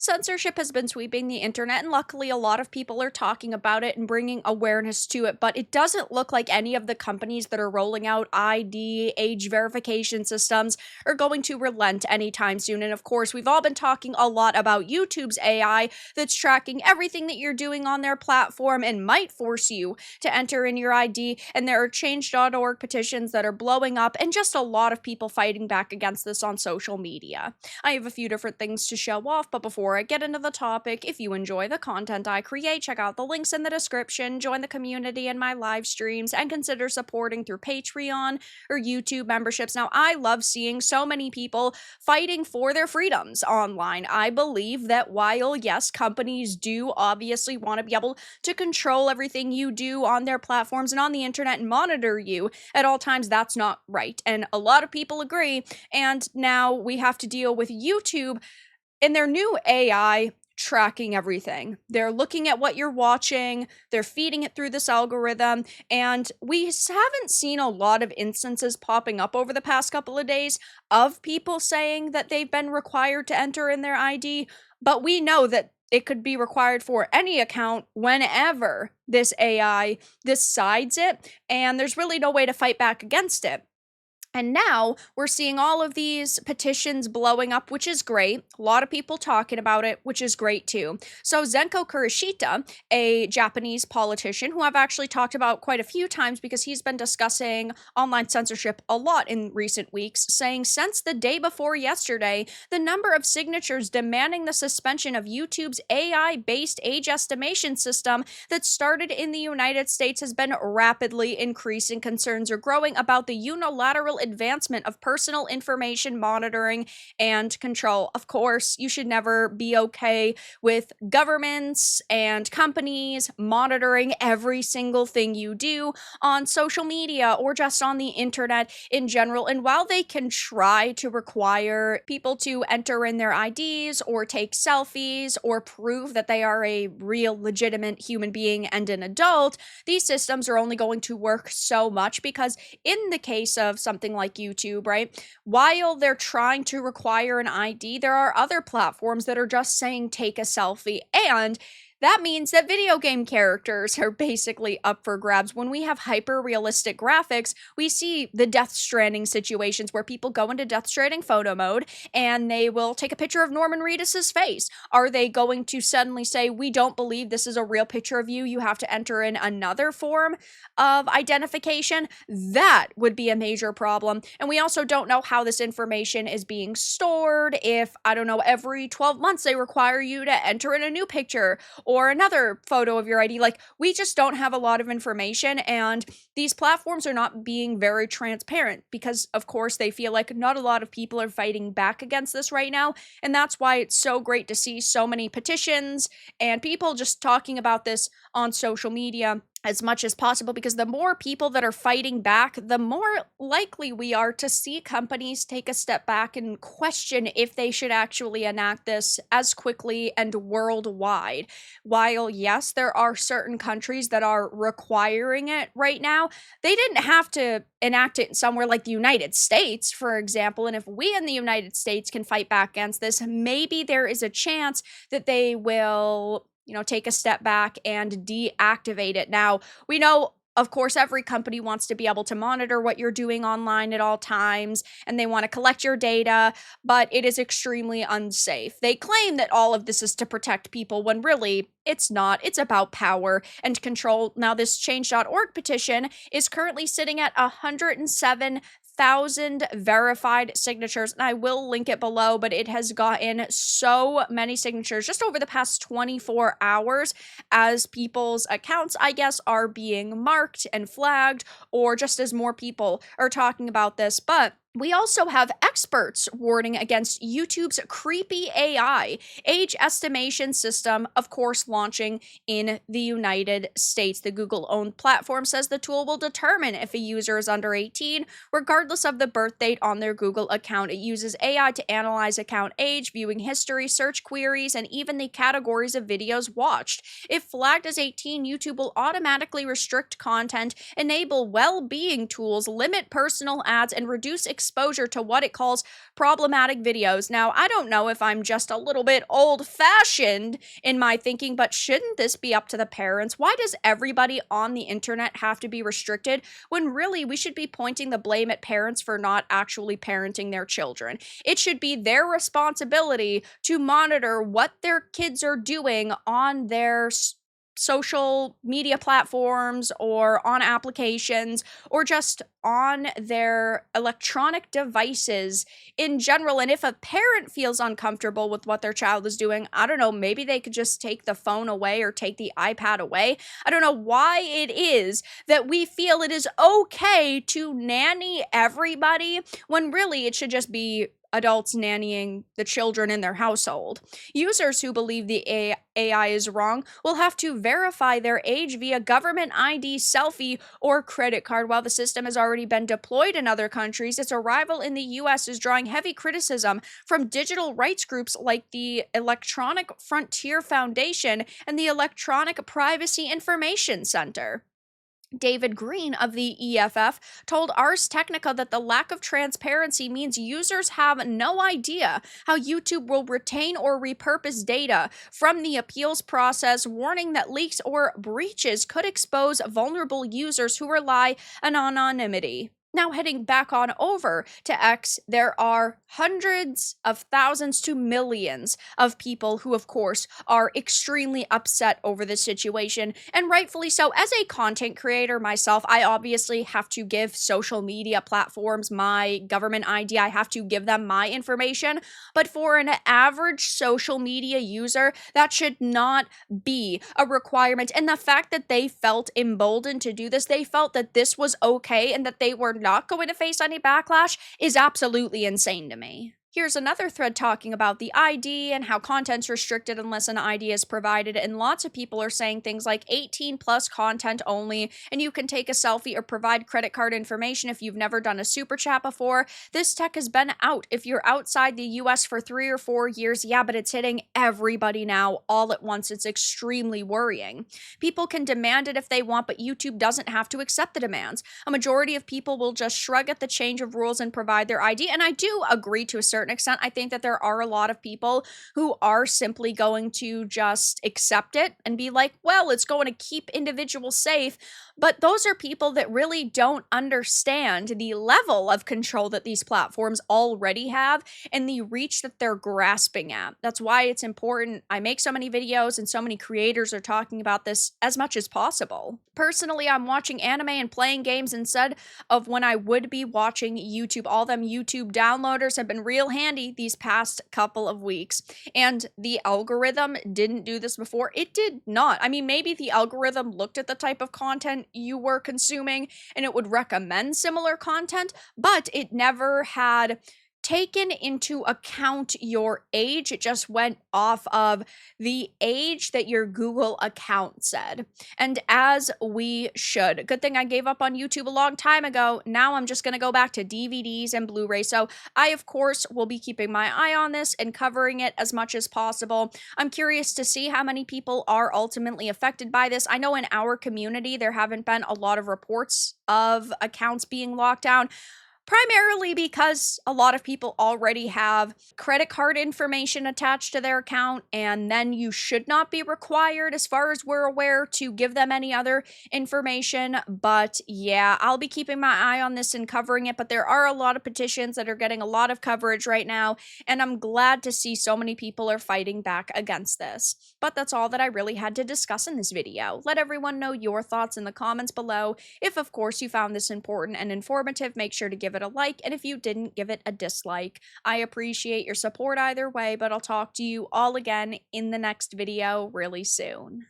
Censorship has been sweeping the internet, and luckily, a lot of people are talking about it and bringing awareness to it. But it doesn't look like any of the companies that are rolling out ID, age verification systems are going to relent anytime soon. And of course, we've all been talking a lot about YouTube's AI that's tracking everything that you're doing on their platform and might force you to enter in your ID. And there are change.org petitions that are blowing up, and just a lot of people fighting back against this on social media. I have a few different things to show off, but before I get into the topic, if you enjoy the content I create, check out the links in the description, join the community in my live streams, and consider supporting through Patreon or YouTube memberships. Now, I love seeing so many people fighting for their freedoms online. I believe that while, yes, companies do obviously want to be able to control everything you do on their platforms and on the internet and monitor you at all times, that's not right. And a lot of people agree. And now we have to deal with YouTube and their new AI tracking everything. They're looking at what you're watching, they're feeding it through this algorithm, and we haven't seen a lot of instances popping up over the past couple of days of people saying that they've been required to enter in their ID, but we know that it could be required for any account whenever this AI decides it, and there's really no way to fight back against it. And now we're seeing all of these petitions blowing up, which is great. A lot of people talking about it, which is great too. So Zenko Kurishita, a Japanese politician who I've actually talked about quite a few times because he's been discussing online censorship a lot in recent weeks, saying since the day before yesterday, the number of signatures demanding the suspension of YouTube's AI-based age estimation system that started in the United States has been rapidly increasing. Concerns are growing about the unilateral advancement of personal information monitoring and control. Of course, you should never be okay with governments and companies monitoring every single thing you do on social media or just on the internet in general. And while they can try to require people to enter in their IDs or take selfies or prove that they are a real legitimate human being and an adult, these systems are only going to work so much because in the case of something like YouTube, right? While they're trying to require an ID, there are other platforms that are just saying take a selfie, and that means that video game characters are basically up for grabs. When we have hyper-realistic graphics, we see the Death Stranding situations where people go into Death Stranding photo mode and they will take a picture of Norman Reedus' face. Are they going to suddenly say, we don't believe this is a real picture of you, you have to enter in another form of identification? That would be a major problem. And we also don't know how this information is being stored. If, I don't know, every 12 months they require you to enter in a new picture or another photo of your ID. Like, we just don't have a lot of information, and these platforms are not being very transparent because, of course, they feel like not a lot of people are fighting back against this right now, and that's why it's so great to see so many petitions and people just talking about this on social media as much as possible, because the more people that are fighting back, the more likely we are to see companies take a step back and question if they should actually enact this as quickly and worldwide. While, yes, there are certain countries that are requiring it right now, they didn't have to enact it somewhere like the United States, for example. And if we in the United States can fight back against this, maybe there is a chance that they will take a step back and deactivate it. Now, we know, of course, every company wants to be able to monitor what you're doing online at all times, and they want to collect your data, but it is extremely unsafe. They claim that all of this is to protect people when really it's not. It's about power and control. Now, this change.org petition is currently sitting at 107,000 verified signatures, and I will link it below, but it has gotten so many signatures just over the past 24 hours as people's accounts, I guess, are being marked and flagged, or just as more people are talking about this. But we also have experts warning against YouTube's creepy AI age estimation system, of course, launching in the United States. The Google-owned platform says the tool will determine if a user is under 18, regardless of the birth date on their Google account. It uses AI to analyze account age, viewing history, search queries, and even the categories of videos watched. If flagged as 18, YouTube will automatically restrict content, enable well-being tools, limit personal ads, and reduce exposure to what it calls problematic videos. Now, I don't know if I'm just a little bit old-fashioned in my thinking, but shouldn't this be up to the parents? Why does everybody on the internet have to be restricted when really we should be pointing the blame at parents for not actually parenting their children? It should be their responsibility to monitor what their kids are doing on their social media platforms or on applications or just on their electronic devices in general. And if a parent feels uncomfortable with what their child is doing, I don't know, maybe they could just take the phone away or take the iPad away. I don't know why it is that we feel it is okay to nanny everybody when really it should just be adults nannying the children in their household. Users who believe the AI is wrong will have to verify their age via government ID, selfie, or credit card. While the system has already been deployed in other countries, its arrival in the US is drawing heavy criticism from digital rights groups like the Electronic Frontier Foundation and the Electronic Privacy Information Center. David Green of the EFF told Ars Technica that the lack of transparency means users have no idea how YouTube will retain or repurpose data from the appeals process, warning that leaks or breaches could expose vulnerable users who rely on anonymity. Now, heading back on over to X, there are hundreds of thousands to millions of people who, of course, are extremely upset over this situation, and rightfully so. As a content creator myself, I obviously have to give social media platforms my government ID. I have to give them my information, but for an average social media user, that should not be a requirement. And the fact that they felt emboldened to do this, they felt that this was okay and that they were not going to face any backlash, is absolutely insane to me. Here's another thread talking about the ID and how content's restricted unless an ID is provided, and lots of people are saying things like 18 plus content only, and you can take a selfie or provide credit card information if you've never done a super chat before. This tech has been out if you're outside the US for 3 or 4 years, yeah, but it's hitting everybody now all at once. It's extremely worrying. People can demand it if they want, but YouTube doesn't have to accept the demands. A majority of people will just shrug at the change of rules and provide their ID, and I do agree to a certain extent. I think that there are a lot of people who are simply going to just accept it and be like, well, it's going to keep individuals safe. But those are people that really don't understand the level of control that these platforms already have and the reach that they're grasping at. That's why it's important. I make so many videos and so many creators are talking about this as much as possible. Personally, I'm watching anime and playing games instead of when I would be watching YouTube. All them YouTube downloaders have been real handy these past couple of weeks. And the algorithm didn't do this before. It did not. I mean, maybe the algorithm looked at the type of content you were consuming and it would recommend similar content, but it never had taken into account your age. It just went off of the age that your Google account said. And as we should. Good thing I gave up on YouTube a long time ago. Now I'm just going to go back to DVDs and Blu-ray. So I, of course, will be keeping my eye on this and covering it as much as possible. I'm curious to see how many people are ultimately affected by this. I know in our community, there haven't been a lot of reports of accounts being locked down, primarily because a lot of people already have credit card information attached to their account, and then you should not be required, as far as we're aware, to give them any other information. But yeah, I'll be keeping my eye on this and covering it, but there are a lot of petitions that are getting a lot of coverage right now, and I'm glad to see so many people are fighting back against this. But that's all that I really had to discuss in this video. Let everyone know your thoughts in the comments below. If, of course, you found this important and informative, make sure to give it a like, and if you didn't, give it a dislike. I appreciate your support either way, but I'll talk to you all again in the next video really soon.